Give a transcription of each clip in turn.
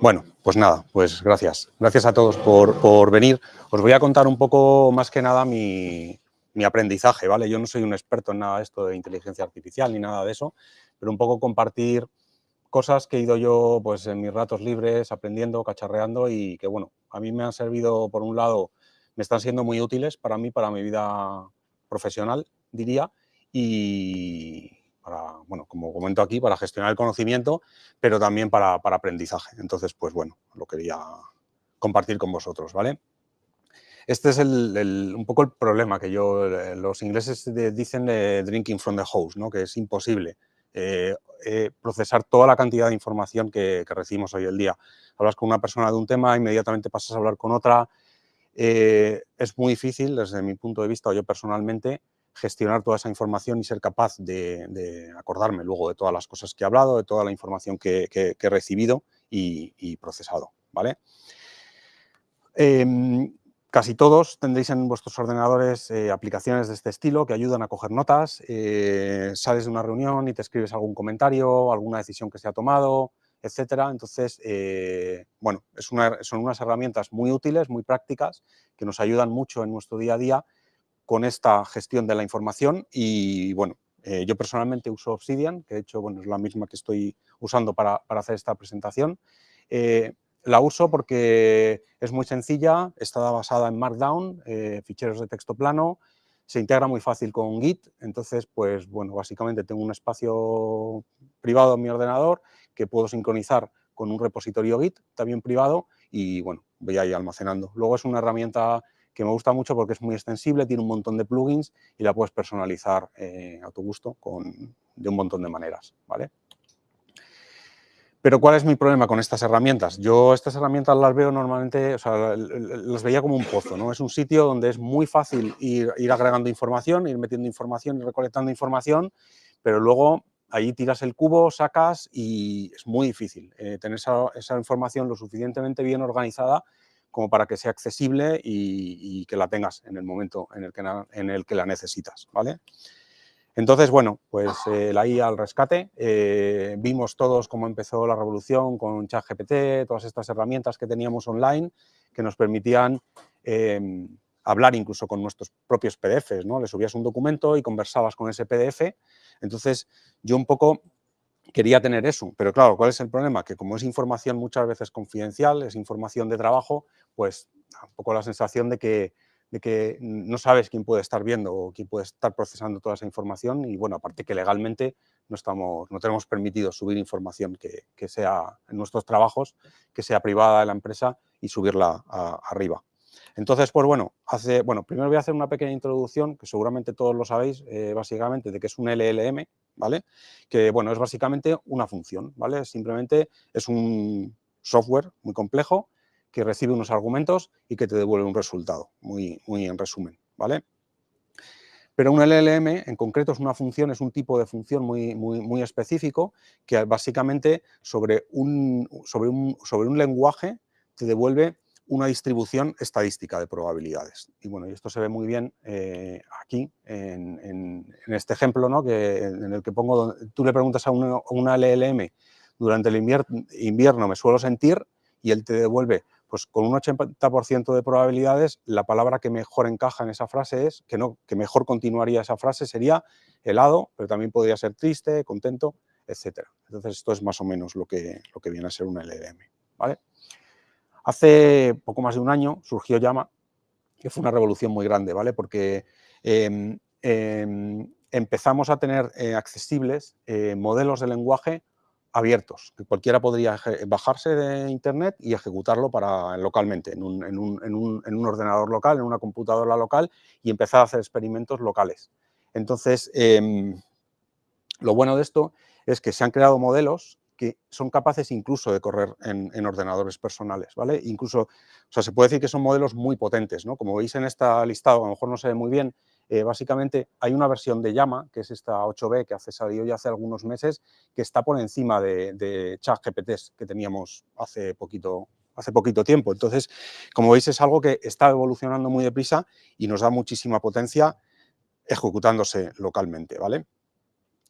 Bueno, pues nada, pues gracias. Gracias a todos por venir. Os voy a contar un poco, más que nada, mi aprendizaje, ¿vale? Yo no soy un experto en nada de esto de inteligencia artificial ni nada de eso, pero un poco compartir cosas que he ido yo, pues, en mis ratos libres, aprendiendo, cacharreando y que, bueno, a mí me han servido, por un lado, me están siendo muy útiles para mí, para mi vida profesional, diría, y para, bueno, como comento aquí, para gestionar el conocimiento, pero también para aprendizaje. Entonces, pues bueno, lo quería compartir con vosotros, ¿vale? Este es un poco el problema que los ingleses dicen de drinking from the hose, ¿no? Que es imposible eh, procesar toda la cantidad de información que recibimos hoy en día. Hablas con una persona de un tema, inmediatamente pasas a hablar con otra. Es muy difícil, desde mi punto de vista, o yo personalmente, gestionar toda esa información y ser capaz de acordarme luego de todas las cosas que he hablado, de toda la información que he recibido y procesado, ¿vale? Casi todos tendréis en vuestros ordenadores aplicaciones de este estilo que ayudan a coger notas. Sales de una reunión y te escribes algún comentario, alguna decisión que se ha tomado, etcétera. Entonces, bueno, son unas herramientas muy útiles, muy prácticas, que nos ayudan mucho en nuestro día a día con esta gestión de la información y, bueno, yo personalmente uso Obsidian, que de hecho, bueno, es la misma que estoy usando para hacer esta presentación. La uso porque es muy sencilla, está basada en Markdown, ficheros de texto plano, se integra muy fácil con Git, entonces, pues, bueno, básicamente tengo un espacio privado en mi ordenador que puedo sincronizar con un repositorio Git, también privado, y, bueno, voy ahí almacenando. Luego es una herramienta que me gusta mucho porque es muy extensible, tiene un montón de plugins y la puedes personalizar a tu gusto de un montón de maneras, ¿vale? Pero ¿cuál es mi problema con estas herramientas? Yo estas herramientas las veo normalmente, o sea, las veía como un pozo, ¿no? Es un sitio donde es muy fácil ir agregando información, ir metiendo información, ir recolectando información, pero luego ahí tiras el cubo, sacas y es muy difícil tener esa información lo suficientemente bien organizada como para que sea accesible y que la tengas en el momento en el que la necesitas, ¿vale? Entonces, bueno, pues la IA al rescate. Vimos todos cómo empezó la revolución con ChatGPT, todas estas herramientas que teníamos online que nos permitían hablar incluso con nuestros propios PDFs, ¿no? Le subías un documento y conversabas con ese PDF. Entonces, yo un poco quería tener eso, pero claro, ¿cuál es el problema? Que como es información muchas veces confidencial, es información de trabajo, pues da un poco la sensación de que no sabes quién puede estar viendo o quién puede estar procesando toda esa información y, bueno, aparte que legalmente no tenemos permitido subir información que sea en nuestros trabajos, que sea privada de la empresa y subirla arriba. Entonces, pues bueno, primero voy a hacer una pequeña introducción, que seguramente todos lo sabéis, básicamente, de qué es un LLM, ¿vale? Que, bueno, es básicamente una función, ¿vale? Simplemente es un software muy complejo que recibe unos argumentos y que te devuelve un resultado, muy en resumen, ¿vale? Pero un LLM en concreto es una función, es un tipo de función muy específico que básicamente sobre un lenguaje te devuelve una distribución estadística de probabilidades. Y bueno, y esto se ve muy bien aquí en este ejemplo, ¿no? En el que pongo, tú le preguntas a una LLM durante el invierno me suelo sentir y él te devuelve pues con un 80% de probabilidades, la palabra que mejor encaja en esa frase que mejor continuaría esa frase sería helado, pero también podría ser triste, contento, etc. Entonces, esto es más o menos lo que viene a ser un LLM, ¿vale? Hace poco más de un año surgió Llama, que fue una revolución muy grande, ¿vale? Porque empezamos a tener accesibles modelos de lenguaje abiertos, que cualquiera podría bajarse de internet y ejecutarlo localmente, en un ordenador local, en una computadora local, y empezar a hacer experimentos locales. Entonces, lo bueno de esto es que se han creado modelos que son capaces incluso de correr en ordenadores personales, ¿vale? Incluso, o sea, se puede decir que son modelos muy potentes, ¿no? Como veis en esta listado, a lo mejor no se ve muy bien, básicamente hay una versión de Llama, que es esta 8B que salió ya hace algunos meses, que está por encima de ChatGPT que teníamos hace poquito tiempo. Entonces, como veis, es algo que está evolucionando muy deprisa y nos da muchísima potencia ejecutándose localmente, ¿vale?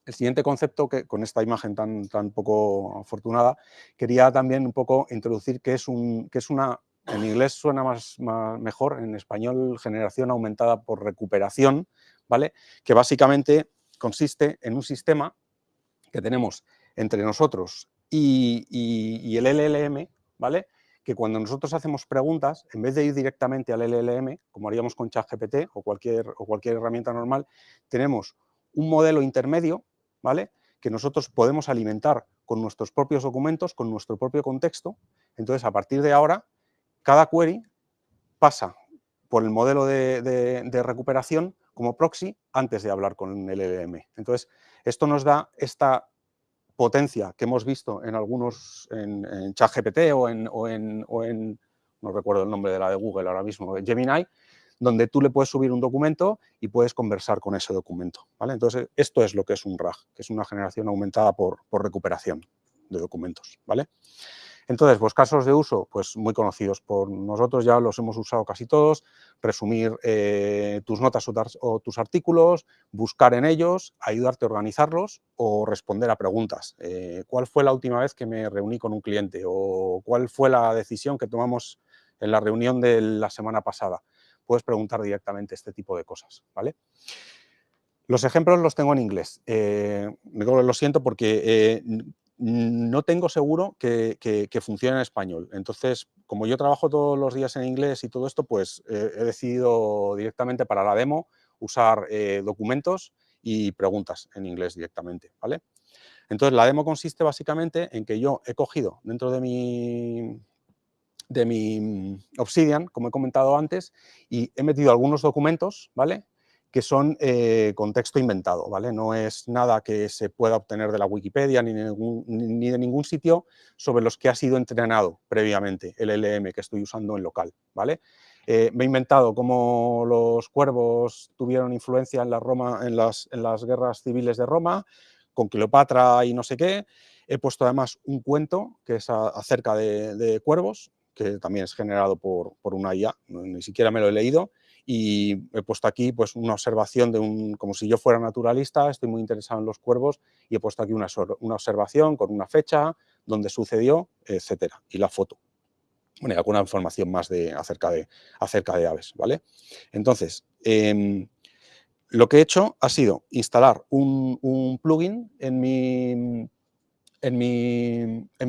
El siguiente concepto, que con esta imagen tan poco afortunada, quería también un poco introducir que es una, en inglés suena mejor, en español generación aumentada por recuperación, ¿vale? Que básicamente consiste en un sistema que tenemos entre nosotros y el LLM, ¿vale? Que cuando nosotros hacemos preguntas, en vez de ir directamente al LLM, como haríamos con ChatGPT o cualquier herramienta normal, tenemos un modelo intermedio, ¿vale? Que nosotros podemos alimentar con nuestros propios documentos, con nuestro propio contexto. Entonces, a partir de ahora, cada query pasa por el modelo de recuperación como proxy antes de hablar con el LLM. Entonces, esto nos da esta potencia que hemos visto en algunos, en ChatGPT o en, no recuerdo el nombre de la de Google ahora mismo, Gemini, donde tú le puedes subir un documento y puedes conversar con ese documento, ¿vale? Entonces, esto es lo que es un RAG, que es una generación aumentada por recuperación de documentos, ¿vale? Entonces, pues casos de uso, pues muy conocidos por nosotros, ya los hemos usado casi todos: resumir tus notas o tus artículos, buscar en ellos, ayudarte a organizarlos o responder a preguntas. ¿Cuál fue la última vez que me reuní con un cliente? ¿O cuál fue la decisión que tomamos en la reunión de la semana pasada? Puedes preguntar directamente este tipo de cosas, ¿vale? Los ejemplos los tengo en inglés. Lo siento porque no tengo seguro que funcione en español. Entonces, como yo trabajo todos los días en inglés y todo esto, pues he decidido directamente para la demo usar documentos y preguntas en inglés directamente, ¿vale? Entonces, la demo consiste básicamente en que yo he cogido dentro de mi Obsidian, como he comentado antes, y he metido algunos documentos, ¿vale? Que son con texto inventado, ¿vale? No es nada que se pueda obtener de la Wikipedia ni de ningún sitio sobre los que ha sido entrenado previamente el LM que estoy usando en local, ¿vale? Me he inventado cómo los cuervos tuvieron influencia en las guerras civiles de Roma, con Cleopatra y no sé qué. He puesto además un cuento que es acerca de cuervos, que también es generado por una IA, ni siquiera me lo he leído, y he puesto aquí pues una observación como si yo fuera naturalista, estoy muy interesado en los cuervos, y he puesto aquí una observación con una fecha, dónde sucedió, etcétera, y la foto. Bueno, y alguna información más acerca de aves, ¿vale? Entonces, lo que he hecho ha sido instalar un plugin en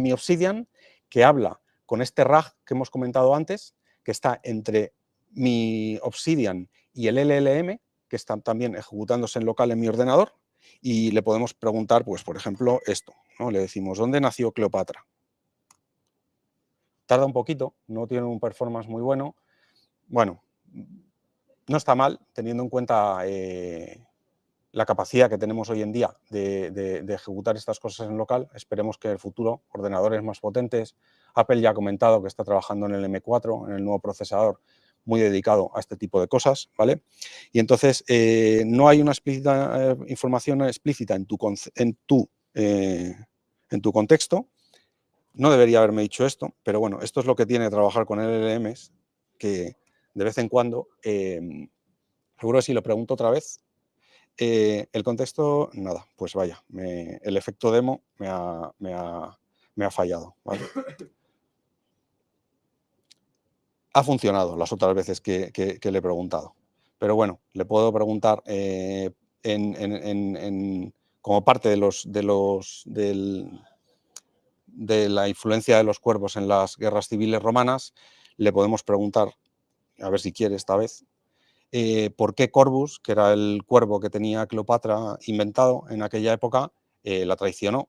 mi Obsidian que habla con este RAG que hemos comentado antes, que está entre mi Obsidian y el LLM, que están también ejecutándose en local en mi ordenador, y le podemos preguntar, pues, por ejemplo, esto, ¿no? Le decimos, ¿dónde nació Cleopatra? Tarda un poquito, no tiene un performance muy bueno. Bueno, no está mal, teniendo en cuenta la capacidad que tenemos hoy en día de ejecutar estas cosas en local. Esperemos que en el futuro, ordenadores más potentes. Apple ya ha comentado que está trabajando en el M4, en el nuevo procesador, muy dedicado a este tipo de cosas, ¿vale? Y entonces, no hay una información explícita en tu contexto. No debería haberme dicho esto, pero bueno, esto es lo que tiene trabajar con LLMs, que de vez en cuando, seguro que si lo pregunto otra vez, el contexto, nada, pues vaya, el efecto demo me ha fallado, ¿vale? Ha funcionado las otras veces que le he preguntado, pero bueno, le puedo preguntar como parte de la influencia de los cuervos en las guerras civiles romanas, le podemos preguntar, a ver si quiere esta vez, por qué Corvus, que era el cuervo que tenía Cleopatra inventado en aquella época, la traicionó.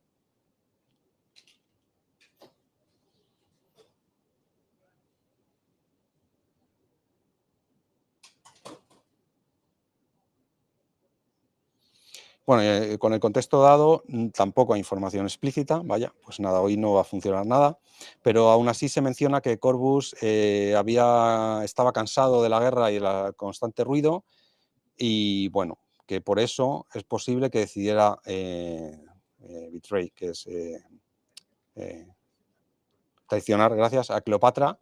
Bueno, con el contexto dado tampoco hay información explícita, vaya, pues nada, hoy no va a funcionar nada, pero aún así se menciona que Corvus estaba cansado de la guerra y el constante ruido, y bueno, que por eso es posible que decidiera betray, que es traicionar, gracias, a Cleopatra,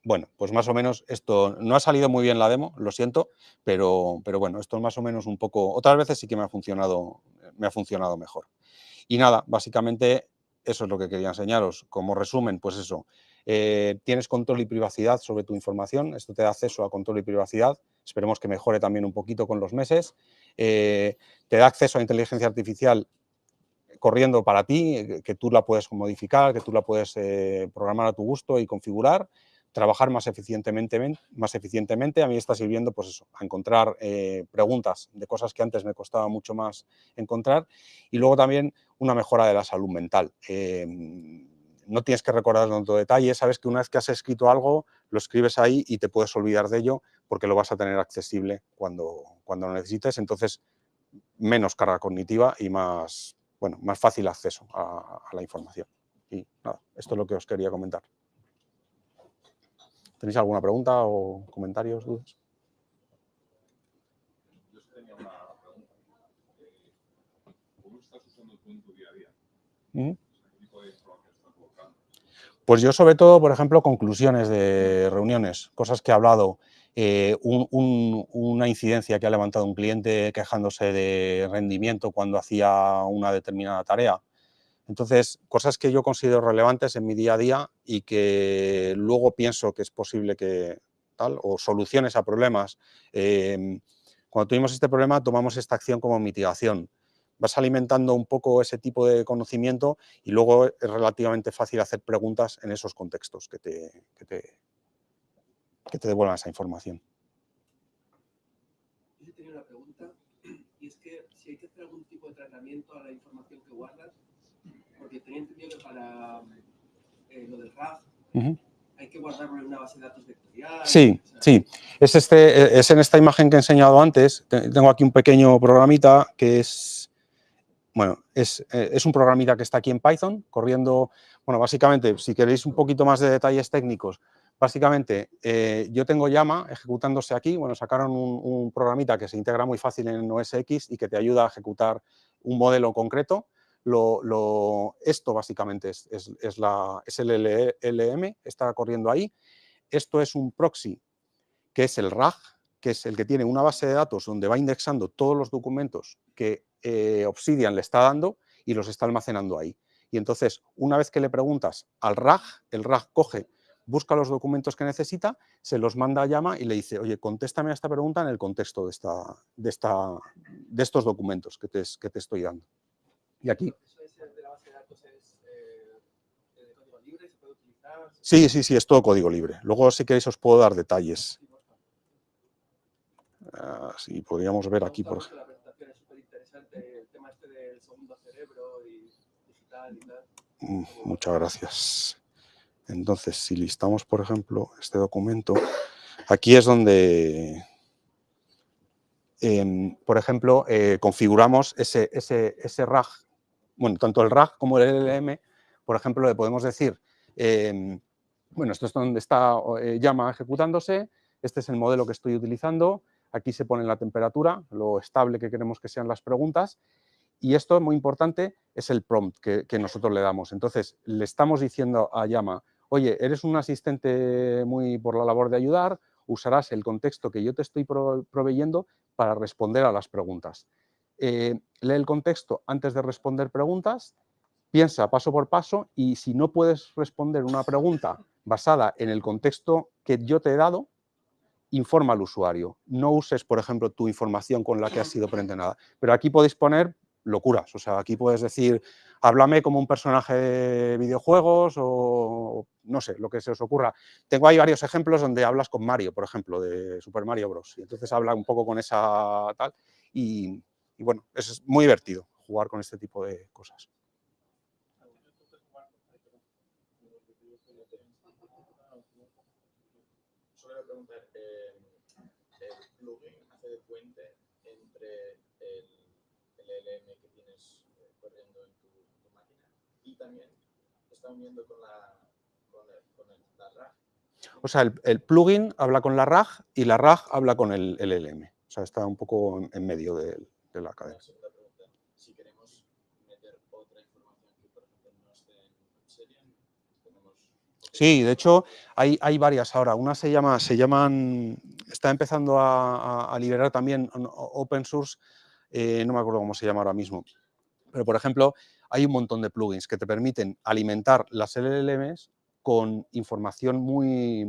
Bueno, pues más o menos esto no ha salido muy bien la demo, lo siento, pero bueno, esto es más o menos un poco. Otras veces sí que me ha funcionado mejor. Y nada, básicamente eso es lo que quería enseñaros. Como resumen, pues eso, tienes control y privacidad sobre tu información, esto te da acceso a control y privacidad, esperemos que mejore también un poquito con los meses, te da acceso a inteligencia artificial corriendo para ti, que tú la puedes modificar, que tú la puedes programar a tu gusto y configurar, trabajar más eficientemente. A mí está sirviendo, pues eso, a encontrar preguntas de cosas que antes me costaba mucho más encontrar, y luego también una mejora de la salud mental. No tienes que recordar tanto detalle, sabes que una vez que has escrito algo, lo escribes ahí y te puedes olvidar de ello porque lo vas a tener accesible cuando lo necesites, entonces menos carga cognitiva y más, bueno, más fácil acceso a la información. Y nada, esto es lo que os quería comentar. ¿Tenéis alguna pregunta o comentarios, dudas? Yo tenía una pregunta. ¿Cómo estás usando tú en tu día a día? ¿Qué tipo de información estás buscando? Pues yo sobre todo, por ejemplo, conclusiones de reuniones, cosas que he hablado, una incidencia que ha levantado un cliente quejándose de rendimiento cuando hacía una determinada tarea. Entonces, cosas que yo considero relevantes en mi día a día y que luego pienso que es posible que tal, o soluciones a problemas. Cuando tuvimos este problema, tomamos esta acción como mitigación. Vas alimentando un poco ese tipo de conocimiento y luego es relativamente fácil hacer preguntas en esos contextos que te devuelvan esa información. Yo tenía una pregunta, y es que si hay que hacer algún tipo de tratamiento a la información que guardas, porque tenía entendido que para lo del RAG hay que guardarlo en una base de datos vectorial. Sí, o sea, sí. Es en esta imagen que he enseñado antes. Tengo aquí un pequeño programita que es, bueno, es un programita que está aquí en Python, corriendo, bueno, básicamente, si queréis un poquito más de detalles técnicos, básicamente, yo tengo Llama ejecutándose aquí, bueno, sacaron un programita que se integra muy fácil en OS X y que te ayuda a ejecutar un modelo concreto. Esto básicamente es el LLM, está corriendo ahí. Esto es un proxy, que es el RAG, que es el que tiene una base de datos donde va indexando todos los documentos que Obsidian le está dando y los está almacenando ahí. Y entonces, una vez que le preguntas al RAG, el RAG coge, busca los documentos que necesita, se los manda a Llama y le dice, oye, contéstame a esta pregunta en el contexto de estos documentos que te estoy dando. Y aquí... ¿Eso de la base de datos es de código libre? ¿Se puede utilizar? Sí, es todo código libre. Luego, si queréis, os puedo dar detalles. Sí, podríamos ver aquí, por ejemplo. La presentación es súper interesante, el tema este del segundo cerebro y digital y tal. Muchas gracias. Entonces, si listamos, por ejemplo, este documento, aquí es donde, por ejemplo, configuramos ese RAG. Bueno, tanto el RAG como el LLM, por ejemplo, le podemos decir, bueno, esto es donde está Llama ejecutándose, este es el modelo que estoy utilizando, aquí se pone la temperatura, lo estable que queremos que sean las preguntas, y esto, muy importante, es el prompt que nosotros le damos. Entonces, le estamos diciendo a Llama, oye, eres un asistente muy por la labor de ayudar, usarás el contexto que yo te estoy proveyendo para responder a las preguntas. Lee el contexto antes de responder preguntas, piensa paso por paso y si no puedes responder una pregunta basada en el contexto que yo te he dado, informa al usuario. No uses, por ejemplo, tu información con la que has sido preentrenada. Pero aquí podéis poner locuras. O sea, aquí puedes decir, háblame como un personaje de videojuegos o no sé, lo que se os ocurra. Tengo ahí varios ejemplos donde hablas con Mario, por ejemplo, de Super Mario Bros. Y entonces habla un poco con esa tal. Y bueno, es muy divertido jugar con este tipo de cosas. Solo preguntar, el plugin hace de puente entre el LLM que tienes corriendo en tu máquina y también está uniendo con la RAG. O sea, el plugin habla con la RAG y la RAG habla con el LLM. O sea, está un poco en medio de la cadena. Segunda pregunta, si queremos meter otra información que, por ejemplo, no esté en Obsidian, tenemos Sí, de hecho hay varias ahora. Una está empezando a liberar también open source, no me acuerdo cómo se llama ahora mismo. Pero, por ejemplo, hay un montón de plugins que te permiten alimentar las LLMs con información muy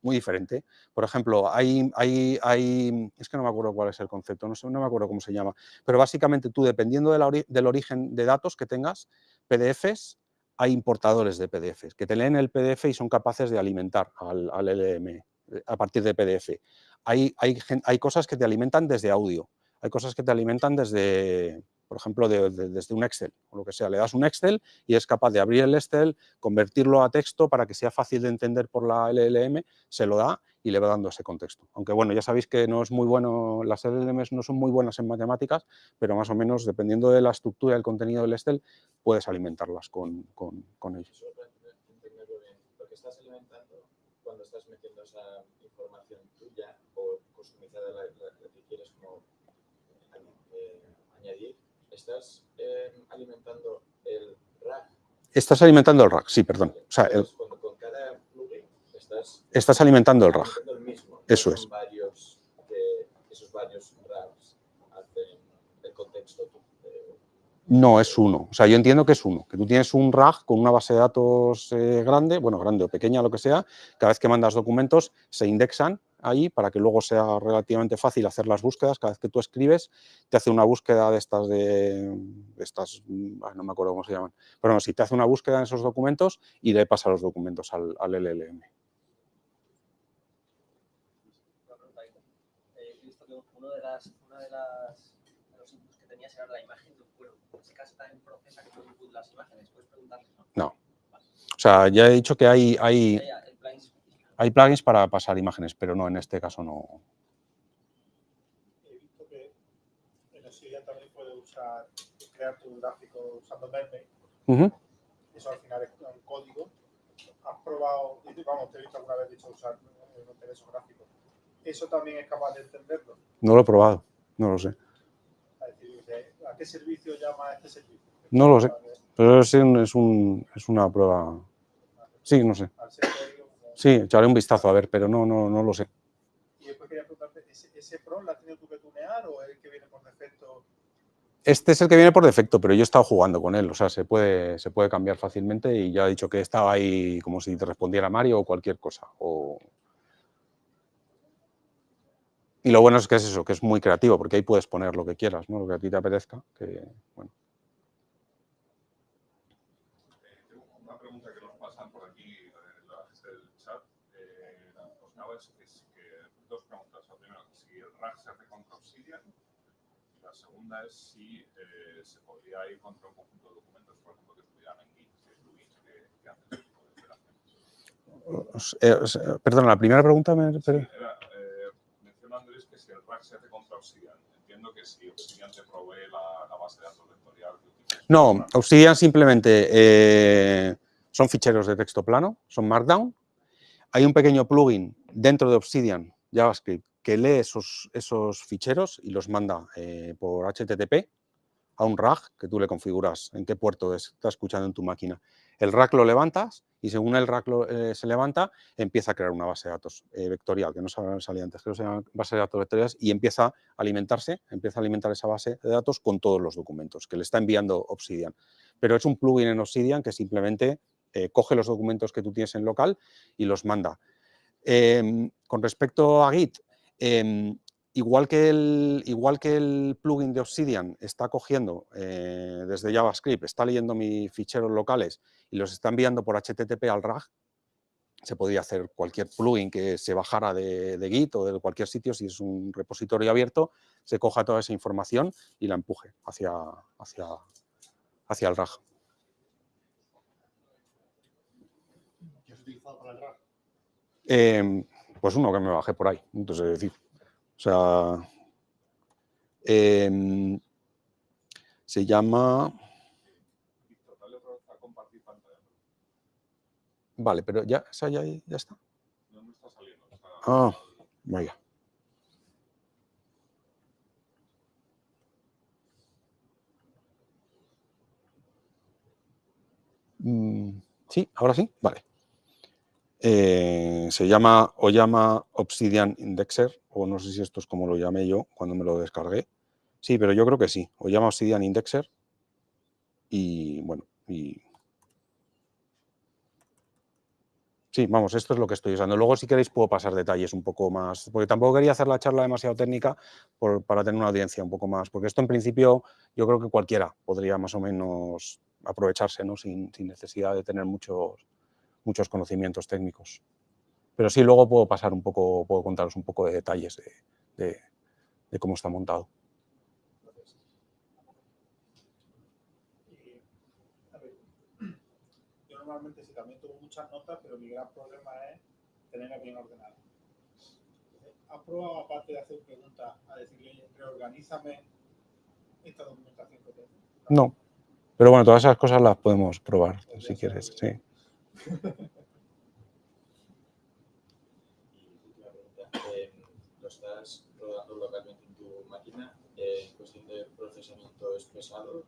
diferente. Por ejemplo, es que no me acuerdo cuál es el concepto, no me acuerdo cómo se llama, pero básicamente tú, dependiendo del origen de datos que tengas, PDFs, hay importadores de PDFs que te leen el PDF y son capaces de alimentar al LLM a partir de PDF. Hay cosas que te alimentan desde audio, hay cosas que te alimentan desde, por ejemplo, desde un Excel o lo que sea. Le das un Excel y es capaz de abrir el Excel, convertirlo a texto para que sea fácil de entender por la LLM, se lo da y le va dando ese contexto. Aunque bueno, ya sabéis que no es muy bueno, las LLMs no son muy buenas en matemáticas, pero más o menos, dependiendo de la estructura y el contenido del Excel, puedes alimentarlas con ello. Solo para entenderlo bien, porque estás alimentando cuando estás metiendo esa información tuya o customizada la que quieres como añadir, estás alimentando el RAG. Estás alimentando el RAG, sí, perdón. O sea, con cada plugin estás alimentando el RAG. El mismo. Eso es. Esos varios RAGs hacen el contexto. No, es uno. O sea, yo entiendo que es uno. Que tú tienes un RAG con una base de datos grande o pequeña, lo que sea. Cada vez que mandas documentos se indexan ahí para que luego sea relativamente fácil hacer las búsquedas. Cada vez que tú escribes, te hace una búsqueda de estas, no me acuerdo cómo se llaman. Pero no, sí, te hace una búsqueda en esos documentos y le pasa los documentos al LLM. He visto que uno de los inputs que tenías era la imagen de un cuerpo. En ese caso también procesa como input las imágenes. ¿Puedes preguntarle? No. O sea, ya he dicho que hay plugins para pasar imágenes, pero no, en este caso no. He visto que en Obsidian también puedes crear tu gráfico usando Mermaid. Eso al final es un código. ¿Has probado, vamos, te he visto alguna vez dicho usar esos gráficos? ¿Eso también es capaz de entenderlo? No lo he probado, no lo sé. ¿A qué servicio llama este servicio? No lo sé, pero es una prueba. Sí, no sé. Sí, echaré un vistazo a ver, pero no lo sé. Y después quería preguntarte, ¿ese prompt lo has tenido tú que tunear o es el que viene por defecto? Este es el que viene por defecto, pero yo he estado jugando con él, o sea, se puede cambiar fácilmente y ya he dicho que estaba ahí como si te respondiera Mario o cualquier cosa. Y lo bueno es que es eso, que es muy creativo, porque ahí puedes poner lo que quieras, ¿no? Lo que a ti te apetezca, que bueno. Tengo una pregunta que nos pasan por aquí en el chat. Os daba dos preguntas. La primera, si el RAG se hace contra Obsidian. La segunda es si se podría ir contra un conjunto de documentos, por ejemplo, que estuvieran en Git, si hay plugins que hacen ese tipo de operaciones. Perdón, la primera pregunta menciona Andrés que si el RAG se hace contra Obsidian. Entiendo que si Obsidian te provee la base de datos vectorial que utilizas. No, Obsidian simplemente son ficheros de texto plano, son Markdown. Hay un pequeño plugin dentro de Obsidian, JavaScript, que lee esos ficheros y los manda por HTTP a un RAG que tú le configuras en qué puerto está escuchando en tu máquina. El RAG lo levantas y según el RAG se levanta, empieza a crear una base de datos vectorial, que no salía antes, que se llama base de datos vectoriales, y empieza a alimentar esa base de datos con todos los documentos que le está enviando Obsidian. Pero es un plugin en Obsidian que simplemente coge los documentos que tú tienes en local y los manda. Con respecto a Git, igual que el plugin de Obsidian está cogiendo desde JavaScript, está leyendo mis ficheros locales y los está enviando por HTTP al RAG, se podría hacer cualquier plugin que se bajara de Git o de cualquier sitio, si es un repositorio abierto, se coja toda esa información y la empuje hacia el RAG. ¿Qué has utilizado para el RAG? Pues uno que me bajé por ahí, entonces es decir. O sea, se llama... Vale, pero ya, esa ya está. No me está saliendo. Ah, vaya. Sí, ahora sí, vale. Se llama Oyama Obsidian Indexer, o no sé si esto es como lo llamé yo cuando me lo descargué. Sí, pero yo creo que sí. Oyama Obsidian Indexer. Y bueno, sí, vamos, esto es lo que estoy usando. Luego, si queréis, puedo pasar detalles un poco más, porque tampoco quería hacer la charla demasiado técnica para tener una audiencia un poco más, porque esto en principio yo creo que cualquiera podría más o menos aprovecharse, ¿no? sin necesidad de tener muchos conocimientos técnicos. Pero sí, luego puedo pasar un poco, puedo contaros un poco de detalles de cómo está montado. A ver, yo normalmente sí también tomo muchas notas, pero mi gran problema es tenerla bien ordenada. ¿Has probado, aparte de hacer preguntas, a decirle, reorganízame esta documentación que tengo? No, pero bueno, todas esas cosas las podemos probar, si quieres, sí. ¿Lo estás rodando localmente en tu máquina? ¿En cuestión de procesamiento es pesado?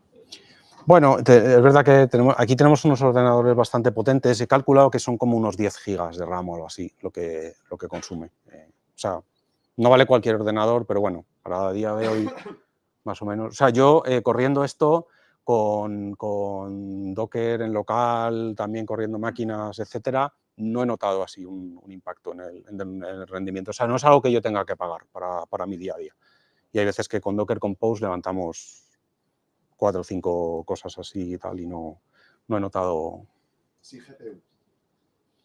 Bueno, es verdad que aquí tenemos unos ordenadores bastante potentes. He calculado que son como unos 10 gigas de RAM o algo así, lo que consume. O sea, no vale cualquier ordenador, pero bueno, para el día de hoy, más o menos. O sea, yo corriendo esto con Docker en local, también corriendo máquinas, etcétera, no he notado así un impacto en el rendimiento. O sea, no es algo que yo tenga que pagar para mi día a día. Y hay veces que con Docker Compose levantamos 4 o 5 cosas así y tal, y no he notado. Sí, GPU.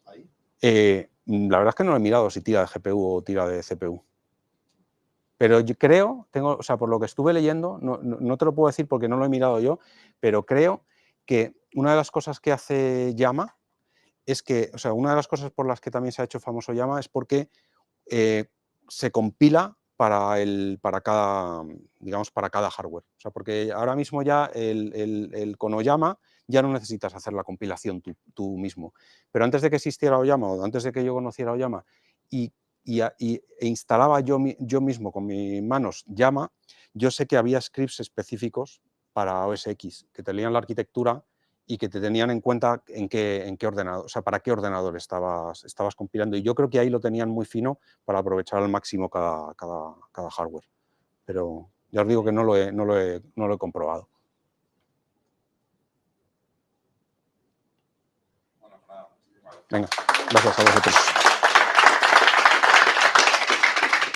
¿Ahí? La verdad es que no he mirado si tira de GPU o tira de CPU. Pero yo creo, o sea, por lo que estuve leyendo, no te lo puedo decir porque no lo he mirado yo, pero creo que una de las cosas que hace Llama es que, o sea, una de las cosas por las que también se ha hecho famoso Llama es porque se compila para cada, digamos, para cada hardware. O sea, porque ahora mismo ya con Oyama ya no necesitas hacer la compilación tú mismo. Pero antes de que existiera Oyama o antes de que yo conociera Oyama e instalaba yo mismo con mis manos Llama, yo sé que había scripts específicos para OS X que te leían la arquitectura y que te tenían en cuenta en qué ordenador, o sea, para qué ordenador estabas compilando. Y yo creo que ahí lo tenían muy fino para aprovechar al máximo cada hardware. Pero ya os digo que no lo he comprobado. Bueno, nada, muchísimas gracias. Venga, gracias a vosotros.